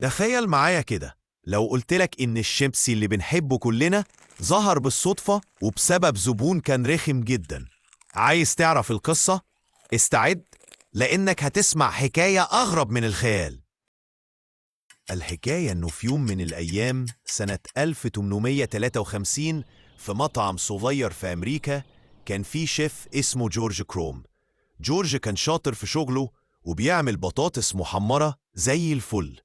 تخيل معايا كده، لو قلتلك إن الشيبسي اللي بنحبه كلنا ظهر بالصدفة وبسبب زبون كان رخم جدا. عايز تعرف القصة؟ استعد، لأنك هتسمع حكاية أغرب من الخيال. الحكاية إنه في يوم من الأيام سنة 1853 في مطعم صغير في أمريكا كان في شيف اسمه جورج كروم. جورج كان شاطر في شغله وبيعمل بطاطس محمرة زي الفل،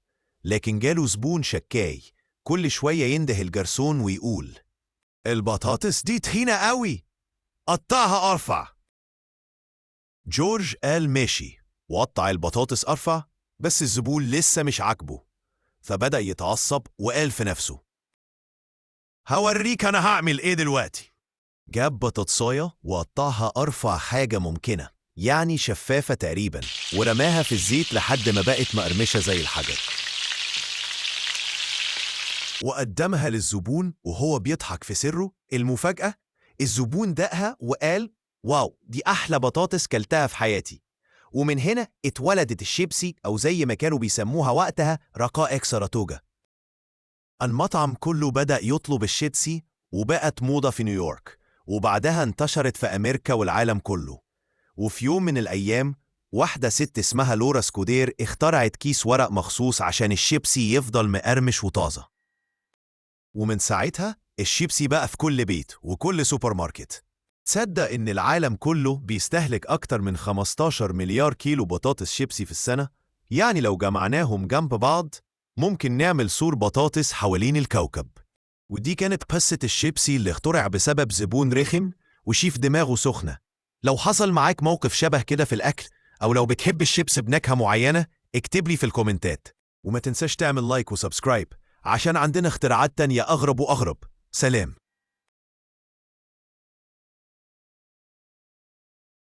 لكن جاله زبون شكاي كل شوية ينده الجرسون ويقول: البطاطس دي تخينة قوي، قطعها أرفع. جورج قال ماشي، وقطع البطاطس أرفع، بس الزبون لسه مش عاجبه، فبدأ يتعصب وقال في نفسه: هوريك أنا هعمل إيه دلوقتي. جاب بطاطساية وقطعها أرفع حاجة ممكنة، يعني شفافة تقريبا، ورماها في الزيت لحد ما بقت مقرمشة زي الحجر، وقدمها للزبون وهو بيضحك في سره. المفاجأة، الزبون دقها وقال: واو، دي أحلى بطاطس كلتها في حياتي. ومن هنا اتولدت الشيبسي، أو زي ما كانوا بيسموها وقتها رقائق ساراتوجا. المطعم كله بدأ يطلب الشيبسي وبقت موضة في نيويورك، وبعدها انتشرت في أمريكا والعالم كله. وفي يوم من الأيام واحدة ست اسمها لورا سكودير اخترعت كيس ورق مخصوص عشان الشيبسي يفضل مقرمش وطازة. ومن ساعتها الشيبسي بقى في كل بيت وكل سوبر ماركت. تصدق إن العالم كله بيستهلك أكتر من 15 مليار كيلو بطاطس شيبسي في السنة؟ يعني لو جمعناهم جنب بعض ممكن نعمل سور بطاطس حوالين الكوكب. ودي كانت قصة الشيبسي اللي اخترع بسبب زبون رخم وشيف دماغه سخنة. لو حصل معاك موقف شبه كده في الأكل، أو لو بتحب الشيبس بنكهة معينة، اكتب لي في الكومنتات. وما تنساش تعمل لايك وسبسكرايب عشان عندنا اختراعات تانية أغرب وأغرب. سلام.